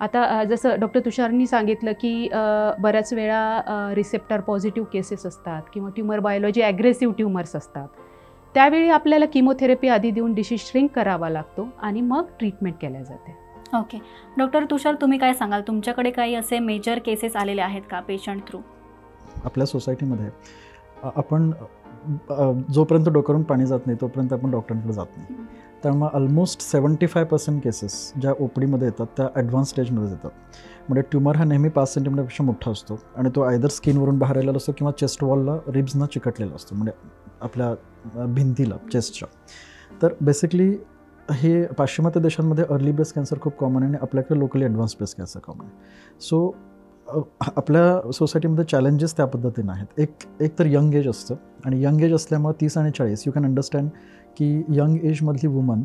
[SPEAKER 2] आता जसं डॉक्टर तुषारनी सांगितलं की बऱ्याच वेळा रिसेप्टर पॉझिटिव्ह केसेस असतात किंवा ट्यूमर बायोलॉजी ॲग्रेसिव्ह ट्यूमर्स असतात. त्यावेळी आपल्याला किमोथेरपी आधी देऊन डिसीज श्रिंक करावा लागतो आणि मग ट्रीटमेंट केल्या जाते.
[SPEAKER 3] ओके. डॉक्टर तुषार, तुम्ही काय सांगाल, तुमच्याकडे काही असे मेजर केसेस आलेले आहेत का पेशंट थ्रू?
[SPEAKER 1] आपल्या सोसायटीमध्ये आपण जोपर्यंत डोक्यावरून पाणी जात नाही तोपर्यंत आपण डॉक्टरांकडे जात नाही. त्यामुळे ऑलमोस्ट 75% केसेस ज्या ओपीडीमध्ये येतात त्या ॲडव्हान्स स्टेजमध्ये येतात. म्हणजे ट्यूमर हा नेहमी 5 सेंटीमीटरपेक्षा मोठा असतो आणि तो आयदर स्किनवरून बाहेर आलेला असतो किंवा चेस्ट वॉलला रिब्सना चिकटलेला असतो, म्हणजे आपल्या भिंतीला चेस्टच्या. तर बेसिकली हे पाश्चिमात्य देशांमध्ये अर्ली ब्रेस्ट कॅन्सर खूप कॉमन आहे आणि आपल्याकडे locally advance breast cancer common आहे. सो आपल्या सोसायटीमध्ये चॅलेंजेस त्या पद्धतीनं आहेत. एक तर यंग एज असतं आणि यंग एज असल्यामुळे 30 आणि 40 यू कॅन अंडरस्टँड की यंग एजमधली वुमन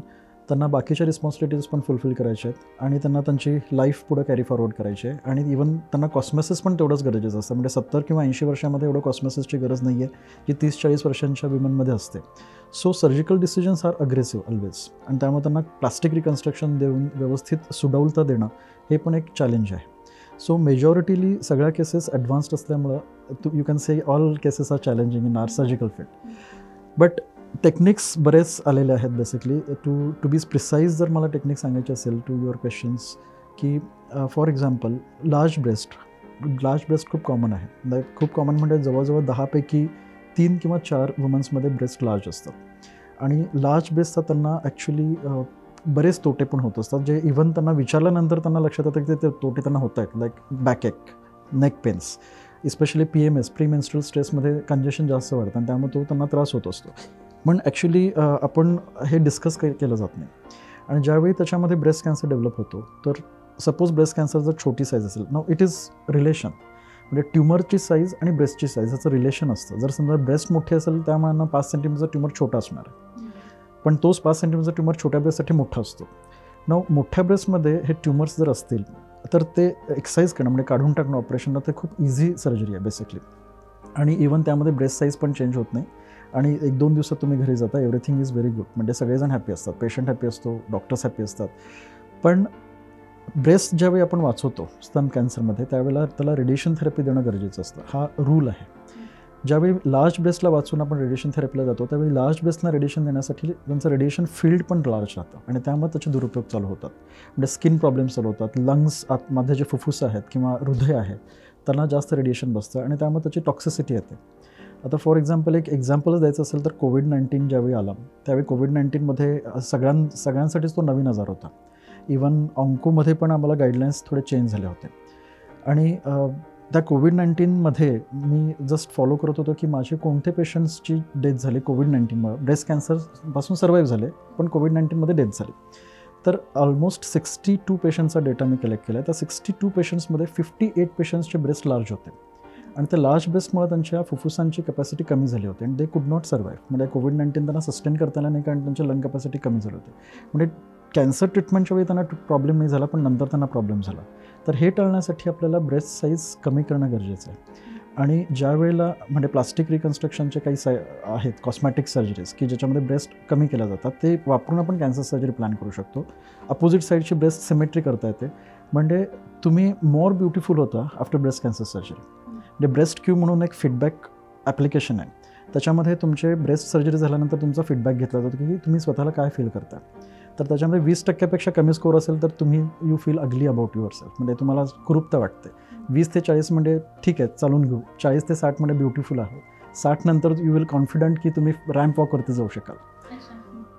[SPEAKER 1] त्यांना बाकीच्या रिस्पॉन्सिबिलिटीज पण फुलफिल करायचे आहेत आणि त्यांना त्यांची लाईफ पुढं कॅरी फॉरवर्ड करायची आहे आणि इवन त्यांना कॉस्मेसिस पण तेवढंच गरजेचं असतं. म्हणजे 70 किंवा 80 वर्षामध्ये एवढं कॉस्मेसिसची गरज नाही आहे जी 30-40 वर्षांच्या विमनमध्ये असते. So surgical decisions are aggressive always आणि त्यामुळे त्यांना प्लास्टिक रिकन्स्ट्रक्शन देऊन व्यवस्थित सुडौलता देणं हे पण एक चॅलेंज आहे. सो मेजॉरिटीली सगळ्या केसेस ॲडव्हान्स्ड असल्यामुळं you can say all cases are challenging in our surgical field. But techniques बरेच आलेले आहेत बेसिकली. टू बी प्रिसाईज जर मला टेक्निक सांगायची असेल टू युअर क्वेश्चन्स की फॉर एक्झाम्पल लार्ज ब्रेस्ट खूप कॉमन आहे. खूप कॉमन म्हणजे जवळजवळ 10 पैकी 3 किंवा 4 वुमन्समध्ये ब्रेस्ट लार्ज असतात आणि लार्ज ब्रेस्टचा त्यांना ॲक्च्युली बरेच तोटे पण होत असतात जे इव्हन त्यांना विचारल्यानंतर त्यांना लक्षात येतं की ते तोटे त्यांना होत आहेत. Like backache, neck pains, especially PMS pre menstrual स्ट्रेसमध्ये कंजेशन जास्त वाढतं आणि त्यामुळे तो त्यांना त्रास होत असतो. पण ॲक्च्युली आपण हे डिस्कस केलं जात नाही. आणि ज्यावेळी त्याच्यामध्ये ब्रेस्ट कॅन्सर डेव्हलप होतो तर सपोज ब्रेस्ट कॅन्सर जर छोटी साईज असेल, नाव इट इज रिलेशन, म्हणजे ट्यूमरची साईज आणि ब्रेस्टची साईज ह्याचं रिलेशन असतं. जर समजा ब्रेस्ट मोठी असेल त्यामुळे 5 सेंटीमीटरचा ट्यूमर छोटा असणार आहे, पण तोच 5 सेंटीमीटरचा ट्यूमर छोट्या ब्रेस्टसाठी मोठा असतो. नाव मोठ्या ब्रेस्टमध्ये हे ट्यूमर्स जर असतील तर ते एक्ससाईज करणं म्हणजे काढून टाकणं ऑपरेशनला ते खूप इझी सर्जरी आहे बेसिकली. आणि इवन त्यामध्ये ब्रेस्ट साईज पण चेंज होत नाही आणि 1-2 दिवसात तुम्ही घरी जाता, एव्हरीथिंग इज व्हेरी गुड. म्हणजे सगळेजण हॅपी असतात, पेशंट हॅपी असतो, डॉक्टर्स हॅपी असतात. पण ब्रेस्ट ज्यावेळी आपण वाचवतो स्तन कॅन्सरमध्ये त्यावेळेला त्याला रेडिएशन थेरपी देणं गरजेचं असतं. हा रूल आहे. ज्यावेळी लार्ज ब्रेस्टला वाचून आपण रेडिएशन थेरपीला जातो त्यावेळी लार्ज ब्रेस्टला रेडिएशन देण्यासाठी त्यांचं रेडिएशन फील्ड पण लार्ज राहतं आणि त्यामुळे त्याचे दुरुपयोग चालू होतात. म्हणजे स्किन प्रॉब्लेम्स चालू होतात, लंग्स आतमध्ये जे फुफ्फुस आहेत किंवा हृदय आहे त्यांना जास्त रेडिएशन बसतं आणि त्यामुळे त्याची टॉक्सिसिटी येते. आता फॉर एक्झाम्पल एक एक्झाम्पलच द्यायचं असेल तर कोविड-19 ज्यावेळी आला त्यावेळी कोविड-19मध्ये सगळ्यांसाठीच तो नवीन आजार होता. इवन ऑंकोमध्ये पण आम्हाला गाईडलाईन्स थोडे चेंज झाले होते आणि त्या कोविड-19मध्ये मी जस्ट फॉलो करत होतो की माझे कोणते पेशंट्सची डेथ झाली कोविड-19मुळे. ब्रेस्ट कॅन्सरपासून सर्वाईव्ह झाले पण कोविड-19मध्ये डेथ झाली. तर ऑलमोस्ट 62 पेशंटचा डेटा मी कलेक्ट केला आहे. त्या 62 पेशंट्समध्ये 58 पेशंट्सचे ब्रेस्ट लार्ज होते आणि त्या लार्ज ब्रेस्टमुळे त्यांच्या फुफ्फुसांची कॅपॅसिटी कमी झाली होती आणि दे कुड नॉट सर्वाईव्ह. म्हणजे कोविड-19 त्यांना सस्टेन करता आलं नाही कारण त्यांची लंग कॅपॅसिटी कमी झाली होती. म्हणजे कॅन्सर ट्रीटमेंटच्या वेळी त्यांना प्रॉब्लेम नाही झाला, पण नंतर त्यांना प्रॉब्लेम झाला. तर हे टाळण्यासाठी आपल्याला ब्रेस्ट साईज कमी करणं गरजेचं आहे. आणि ज्या वेळेला म्हणजे प्लास्टिक रिकन्स्ट्रक्शनचे काही आहेत कॉस्मॅटिक सर्जरीज की ज्याच्यामध्ये ब्रेस्ट कमी केल्या जातात, ते वापरून आपण कॅन्सर सर्जरी प्लॅन करू शकतो. अपोजिट साईडची ब्रेस्ट सिमेट्री करता येते, म्हणजे तुम्ही मोर ब्युटिफुल होता आफ्टर ब्रेस्ट कॅन्सर सर्जरी. म्हणजे ब्रेस्ट क्यू म्हणून एक फीडबॅक ॲप्लिकेशन आहे, त्याच्यामध्ये तुमचे ब्रेस्ट सर्जरी झाल्यानंतर तुमचा फीडबॅक घेतला जातो की तुम्ही स्वतःला काय फील करता. तर त्याच्यामध्ये 20% कमी स्कोअर असेल तर तुम्ही you feel ugly about your self, म्हणजे तुम्हाला कुरूपता वाटते. 20 ते 40 म्हणजे ठीक आहे चालून घेऊ, 40 ते 60 म्हणजे ब्युटिफुल आहे, 60 नंतर यू विल कॉन्फिडंट की तुम्ही रॅम्प वॉकवरती जाऊ शकाल.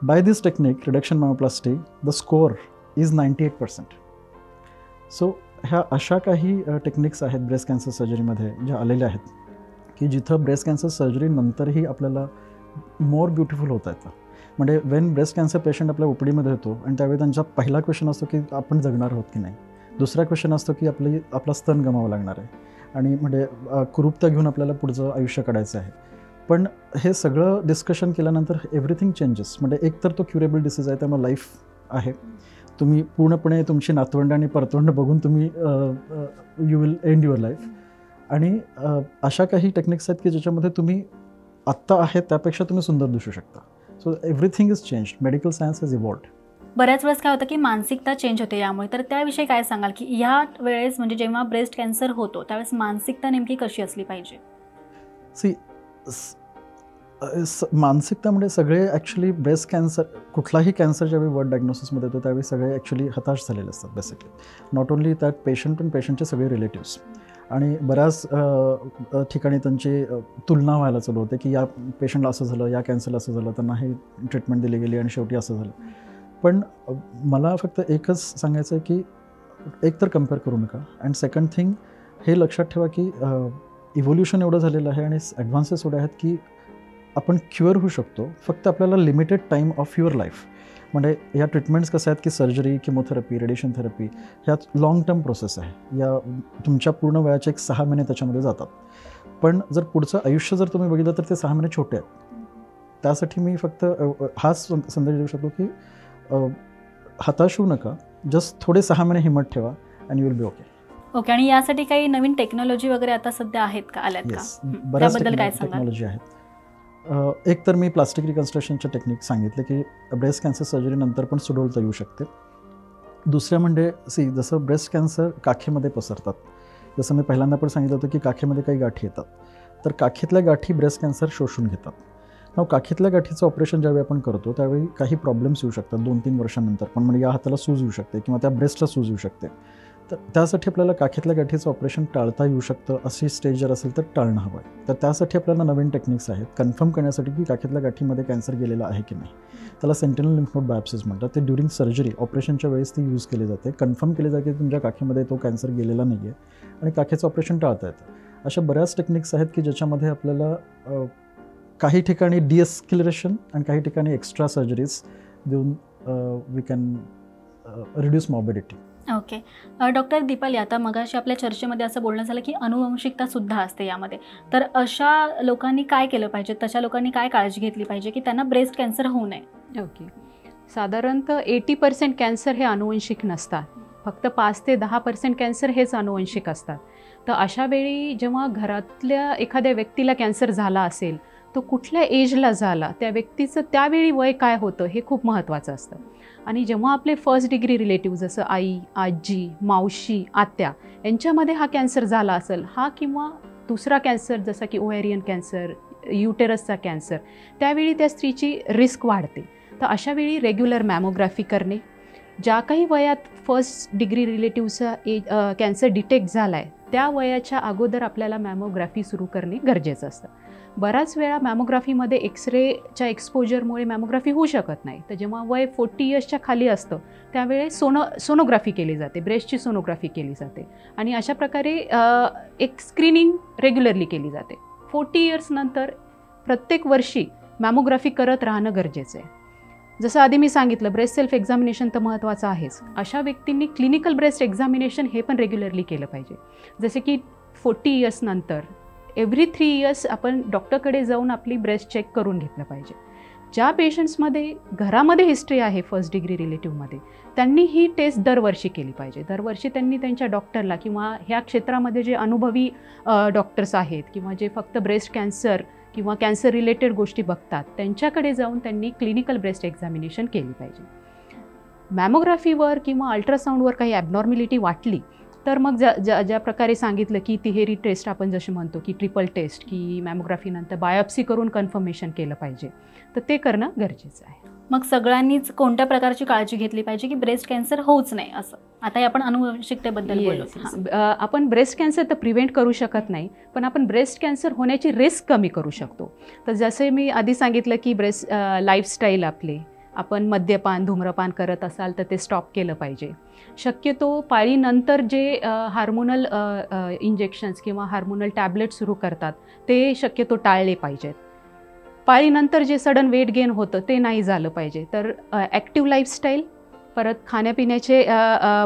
[SPEAKER 1] By this technique reduction mammoplasty the score is 98%. So ह्या अशा काही टेक्निक्स आहेत ब्रेस्ट कॅन्सर सर्जरीमध्ये ज्या आलेल्या आहेत की जिथं ब्रेस्ट कॅन्सर सर्जरी नंतरही आपल्याला मोर ब्युटिफुल होता येतं. म्हणजे वेन ब्रेस्ट कॅन्सर पेशंट आपल्या ओपीडीमध्ये येतो आणि त्यावेळी त्यांचा पहिला क्वेश्चन असतो की आपण जगणार आहोत की नाही. दुसरा क्वेश्चन असतो की आपला स्तन गमावं लागणार आहे आणि म्हणजे कुरूपता घेऊन आपल्याला पुढचं आयुष्य काढायचं आहे. पण हे सगळं डिस्कशन केल्यानंतर एव्हरीथिंग चेंजेस. म्हणजे एक तर तो क्युरेबल डिसीज आहे, त्यामुळे लाईफ आहे. तुम्ही पूर्णपणे तुमची नातवंड आणि परतवंड बघून तुम्ही you will end your life. आणि अशा काही टेक्निक्स आहेत की ज्याच्यामध्ये तुम्ही आत्ता आहे त्यापेक्षा तुम्ही सुंदर दिसू शकता. So everything is change. Medical science has evolved.
[SPEAKER 3] बऱ्याच वेळेस काय होतं की मानसिकता चेंज होते यामुळे, तर त्याविषयी काय सांगाल की ह्या वेळेस म्हणजे जेव्हा ब्रेस्ट कॅन्सर होतो त्यावेळेस मानसिकता नेमकी कशी असली पाहिजे?
[SPEAKER 1] मानसिकता म्हणजे सगळे ॲक्च्युली ब्रेस्ट कॅन्सर कुठलाही कॅन्सर ज्यावेळी वर्ड डायग्नोसिसमध्ये येतो त्यावेळी सगळे ॲक्च्युली हताश झालेले असतात basically. Not only that patient पण पेशंटचे सगळे रिलेटिव्स. आणि बऱ्याच ठिकाणी त्यांची तुलना व्हायला चालू होते की या पेशंटला असं झालं, या कॅन्सरला असं झालं, त्यांना हे ट्रीटमेंट दिली गेली आणि शेवटी असं झालं. पण मला फक्त एकच सांगायचं आहे की एक तर कम्पेअर करू नका. अँड सेकंड थिंग हे लक्षात ठेवा की इव्होल्युशन एवढं झालेलं आहे आणि ॲडव्हान्सेस एवढे आहेत की आपण क्युअर होऊ शकतो, फक्त आपल्याला limited time of your life. म्हणजे या ट्रीटमेंट्स कसं आहेत की सर्जरी, किमोथेरपी, रेडिएशन थेरपी ह्यात लाँग टर्म प्रोसेस आहे. या तुमच्या पूर्ण वयाचे 6 महिने त्याच्यामध्ये जातात. पण जर पुढचं आयुष्य जर तुम्ही बघितलं तर ते 6 महिने छोटे आहेत. त्यासाठी मी फक्त हाच संदेश देऊ शकतो की हताश होऊ नका, जस्ट थोडे 6 महिने हिंमत ठेवा and you will be okay.
[SPEAKER 3] Okay. आणि यासाठी काही नवीन टेक्नॉलॉजी वगैरे आता सध्या आहेत का, आल्यात का?
[SPEAKER 1] बऱ्याच
[SPEAKER 3] त्याबद्दल काय सांगाल?
[SPEAKER 1] टेक्नॉलॉजी आहेत. एक तर मी प्लास्टिक रिकन्स्ट्रक्शनचे टेक्निक सांगितले की ब्रेस्ट कॅन्सर सर्जरी नंतर पण सुडवता येऊ शकते. दुसरं म्हणजे जसं ब्रेस्ट कॅन्सर काखेमध्ये पसरतात, जसं मी पहिल्यांदा पण सांगितलं होतं की काखेमध्ये काही गाठी येतात, तर काखेतल्या गाठी ब्रेस्ट कॅन्सर शोषून घेतात. मग काखेतल्या गाठीचं ऑपरेशन ज्यावेळी आपण करतो त्यावेळी काही प्रॉब्लेम्स येऊ शकतात 2-3 वर्षानंतर. पण म्हणजे या हाताला सूज येऊ शकते किंवा त्या ब्रेस्टला सूज येऊ शकते. तर त्यासाठी आपल्याला काखेतल्या गाठीचं ऑपरेशन टाळता येऊ शकतं. अशी स्टेज जर असेल तर टाळणं हवं आहे. तर त्यासाठी आपल्याला नवीन टेक्निक्स आहेत कन्फर्म करण्यासाठी की काखेतल्या गाठीमध्ये कॅन्सर गेलेला आहे की नाही. त्याला सेंटिनल लिम्फ नोड बायोप्सीज म्हणतात. ते ड्युरिंग सर्जरी ऑपरेशनच्या वेळेस ती यूज केली जाते. कन्फर्म केली जाते की तुमच्या काखेमध्ये तो कॅन्सर गेलेला नाही आहे आणि काखेचं ऑपरेशन टाळता येतं. अशा बऱ्याच टेक्निक्स आहेत की ज्याच्यामध्ये आपल्याला काही ठिकाणी डिएस्किलरेशन आणि काही ठिकाणी एक्स्ट्रा सर्जरीज देऊन we can reduce morbidity.
[SPEAKER 3] Okay. Doctor Deepali, आता मगाशी आपल्या चर्चेमध्ये असं बोलणं झालं की अनुवंशिकतासुद्धा असते यामध्ये, तर अशा लोकांनी काय केलं पाहिजे, तशा लोकांनी काय काळजी घेतली पाहिजे की त्यांना ब्रेस्ट कॅन्सर होऊ नये?
[SPEAKER 2] ओके. साधारणतः 80% कॅन्सर हे अनुवंशिक नसतात, फक्त 5 ते 10% कॅन्सर हेच अनुवंशिक असतात. तर अशा वेळी जेव्हा घरातल्या एखाद्या व्यक्तीला कॅन्सर झाला असेल तो कुठल्या एजला झाला, त्या व्यक्तीचं त्यावेळी वय काय होतं हे खूप महत्त्वाचं असतं. आणि जेव्हा आपले फर्स्ट डिग्री रिलेटिव्ह जसं आई, आजी, मावशी, आत्या यांच्यामध्ये हा कॅन्सर झाला असेल, हा किंवा दुसरा कॅन्सर जसा की ओव्हेरियन कॅन्सर, युटेरसचा कॅन्सर, त्यावेळी त्या स्त्रीची रिस्क वाढते. तर अशावेळी रेग्युलर मॅमोग्राफी करणे, ज्या काही वयात फर्स्ट डिग्री रिलेटिव्हचा कॅन्सर डिटेक्ट झाला आहे त्या वयाच्या अगोदर आपल्याला मॅमोग्राफी सुरू करणे गरजेचं असतं. बऱ्याच वेळा मॅमोग्राफीमध्ये एक्सरेच्या एक्सपोजरमुळे मॅमोग्राफी होऊ शकत नाही. तर जेव्हा वय 40 इयर्सच्या खाली असतं त्यावेळेस सोनोग्राफी केली जाते, ब्रेस्टची सोनोग्राफी केली जाते आणि अशा प्रकारे एक स्क्रीनिंग रेग्युलरली केली जाते. 40 इयर्स नंतर प्रत्येक वर्षी मॅमोग्राफी करत राहणं गरजेचं आहे. जसं आधी मी सांगितलं, ब्रेस्ट सेल्फ एक्झामिनेशन तर महत्त्वाचं आहेच. अशा व्यक्तींनी क्लिनिकल ब्रेस्ट एक्झामिनेशन हे पण रेग्युलरली केलं पाहिजे. जसे की 40 इयर्स नंतर एव्हरी 3 इयर्स आपण डॉक्टरकडे जाऊन आपली ब्रेस्ट चेक करून घेतलं पाहिजे. ज्या पेशंट्समध्ये घरामध्ये हिस्ट्री आहे फर्स्ट डिग्री रिलेटिव्हमध्ये, त्यांनी ही टेस्ट दरवर्षी केली पाहिजे. दरवर्षी त्यांनी त्यांच्या डॉक्टरला किंवा ह्या क्षेत्रामध्ये जे अनुभवी डॉक्टर्स आहेत किंवा जे फक्त ब्रेस्ट कॅन्सर किंवा कॅन्सर रिलेटेड गोष्टी बघतात, त्यांच्याकडे जाऊन त्यांनी क्लिनिकल ब्रेस्ट एक्झामिनेशन केली पाहिजे. मॅमोग्राफीवर किंवा अल्ट्रासाऊंडवर काही ॲबनॉर्मॅलिटी वाटली तर मग ज्या प्रकारे सांगितलं की तिहेरी टेस्ट आपण जसे म्हणतो की ट्रिपल टेस्ट, की मॅमोग्राफीनंतर बायोप्सी करून कन्फर्मेशन केलं पाहिजे, तर ते करणं गरजेचं आहे.
[SPEAKER 3] मग सगळ्यांनीच कोणत्या प्रकारची काळजी घेतली पाहिजे की ब्रेस्ट कॅन्सर होऊच नाही असं? आता आपण अनुवंशिकतेबद्दल बोललो.
[SPEAKER 2] आपण ब्रेस्ट कॅन्सर तर प्रिव्हेंट करू शकत नाही, पण आपण ब्रेस्ट कॅन्सर होण्याची रिस्क कमी करू शकतो. तर जसे मी आधी सांगितलं की ब्रेस्ट लाईफस्टाईल आपली, आपण मद्यपान धूम्रपान करत असाल तर ते स्टॉप केलं पाहिजे. शक्यतो पाळीनंतर जे हार्मोनल इंजेक्शन्स किंवा हार्मोनल टॅबलेट सुरू करतात ते शक्यतो टाळले पाहिजेत. पाळीनंतर जे सडन वेट गेन होतं ते नाही झालं पाहिजे. तर ॲक्टिव्ह लाईफस्टाईल, परत खाण्यापिण्याचे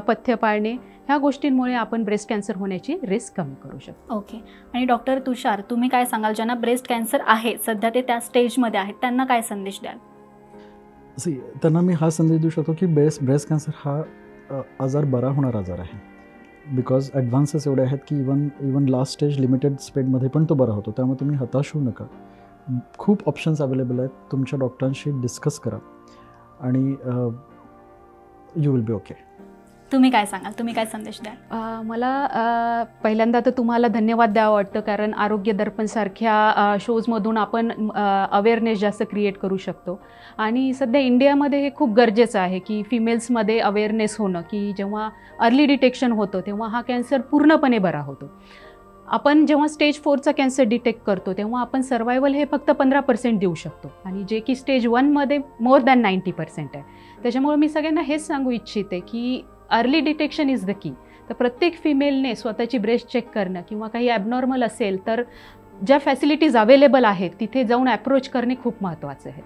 [SPEAKER 2] पथ्य पाळणे, ह्या गोष्टींमुळे आपण ब्रेस्ट कॅन्सर होण्याची रिस्क कमी करू शकतो.
[SPEAKER 3] ओके. आणि डॉक्टर तुषार, तुम्ही काय सांगाल ज्यांना ब्रेस्ट कॅन्सर आहे, सध्या ते त्या स्टेजमध्ये आहेत, त्यांना काय संदेश द्याल?
[SPEAKER 1] त्यांना मी हा संदेश देऊ शकतो की ब्रेस्ट कॅन्सर हा आजार बरा होणारा आजार आहे. बिकॉज ॲडव्हान्सेस एवढे आहेत की इवन लास्ट स्टेज लिमिटेड स्पेडमध्ये पण तो बरा होतो. त्यामुळे तुम्ही हताश होऊ नका. खूप ऑप्शन्स अवेलेबल आहेत. तुमच्या डॉक्टरांशी डिस्कस करा आणि यू विल बी ओके.
[SPEAKER 3] तुम्ही काय सांगाल, तुम्ही काय संदेश द्याल?
[SPEAKER 2] मला पहिल्यांदा तर तुम्हाला धन्यवाद द्यावं वाटतं, कारण आरोग्य दर्पणसारख्या शोजमधून आपण अवेअरनेस जास्त क्रिएट करू शकतो. आणि सध्या इंडियामध्ये हे खूप गरजेचं आहे की फिमेल्समध्ये अवेअरनेस होणं, की जेव्हा अर्ली डिटेक्शन होतं तेव्हा हा कॅन्सर पूर्णपणे बरा होतो. आपण जेव्हा स्टेज 4चा कॅन्सर डिटेक्ट करतो तेव्हा आपण सर्वायवल हे फक्त 15% देऊ शकतो, आणि जे की स्टेज 1मध्ये मोर दॅन 90% आहे. त्याच्यामुळे मी सगळ्यांना हेच सांगू इच्छिते की early detection is the key. तर प्रत्येक फिमेलने स्वतःची ब्रेस्ट चेक करणं किंवा काही ॲबनॉर्मल असेल तर ज्या फॅसिलिटीज अवेलेबल आहेत तिथे जाऊन ॲप्रोच करणे खूप महत्त्वाचं आहे.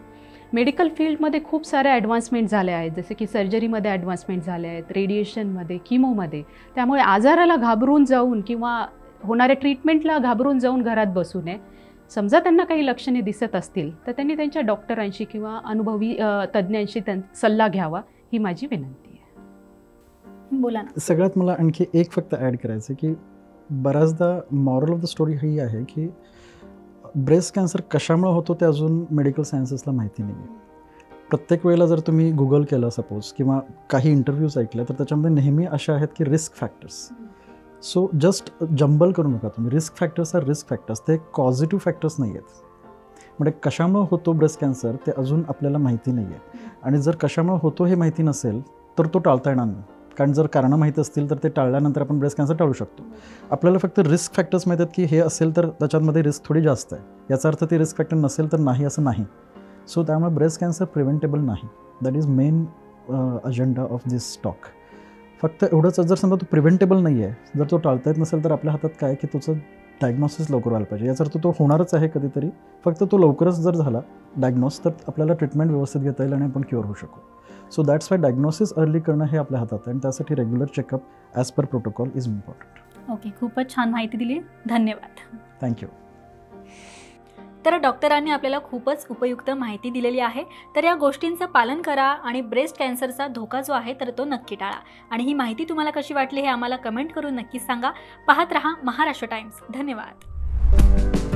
[SPEAKER 2] मेडिकल फील्डमध्ये खूप साऱ्या ॲडव्हान्समेंट झाल्या आहेत, जसे की सर्जरीमध्ये ॲडव्हान्समेंट झाल्या आहेत, रेडिएशनमध्ये, किमोमध्ये. त्यामुळे आजाराला घाबरून जाऊन किंवा होणाऱ्या ट्रीटमेंटला घाबरून जाऊन घरात बसू नये. समजा त्यांना काही लक्षणे दिसत असतील तर त्यांनी त्यांच्या डॉक्टरांशी किंवा अनुभवी तज्ज्ञांशी सल्ला घ्यावा, ही माझी विनंती आहे.
[SPEAKER 3] बोला ना.
[SPEAKER 1] सगळ्यात मला आणखी एक फक्त ॲड करायचं की बऱ्याचदा मॉरल ऑफ द स्टोरी ही आहे की ब्रेस्ट कॅन्सर कशामुळे होतो ते अजून मेडिकल सायन्सेसला माहिती नाही आहे. प्रत्येक वेळेला जर तुम्ही गुगल केलं सपोज किंवा काही इंटरव्ह्यूज ऐकले तर त्याच्यामध्ये नेहमी अशा आहेत की risk factors. So just jumble करू नका तुम्ही. Risk factors are risk factors, ते पॉझिटिव्ह फॅक्टर्स नाही आहेत. म्हणजे कशामुळे होतो ब्रेस्ट कॅन्सर ते अजून आपल्याला माहिती नाही आहे. आणि जर कशामुळे होतो हे माहिती नसेल तर तो टाळता येणार नाही. कारण जर कारणं माहीत असतील तर ते टाळल्यानंतर आपण ब्रेस्ट कॅन्सर टाळू शकतो. आपल्याला फक्त रिस्क फॅक्टर्स माहीत आहेत की हे असेल तर त्याच्यामध्ये रिस्क थोडी जास्त आहे. याचा अर्थ ते रिस्क फॅक्टर नसेल तर नाही असं नाही. सो त्यामुळे ब्रेस्ट कॅन्सर प्रिव्हेंटेबल नाही. That is main agenda of this talk. फक्त एवढंच, जर समजा तो प्रिव्हेंटेबल नाही आहे, जर तो टाळता येत नसेल तर आपल्या हातात काय की तुझं डायग्नोसिस लवकर व्हायला पाहिजे. याचा अर्थ तो होणारच आहे कधीतरी. फक्त तो लवकरच जर झाला डायग्नोस तर आपल्याला ट्रीटमेंट व्यवस्थित घेता येईल आणि आपण क्युअर होऊ शकू. So that's why diagnosis early करणं हे आपल्या हातात आहे आणि त्यासाठी regular checkup as per protocol is important.
[SPEAKER 3] Okay, खूपच छान माहिती दिली, धन्यवाद.
[SPEAKER 1] थँक्यू.
[SPEAKER 3] तर डॉक्टरांनी आपल्याला खूपच उपयुक्त माहिती दिलेली आहे. तर या गोष्टींचं पालन करा आणि ब्रेस्ट कॅन्सरचा धोका जो आहे तर तो नक्की टाळा. आणि ही माहिती तुम्हाला कशी वाटली हे आम्हाला कमेंट करून नक्की सांगा. पाहत रहा महाराष्ट्र टाइम्स. धन्यवाद.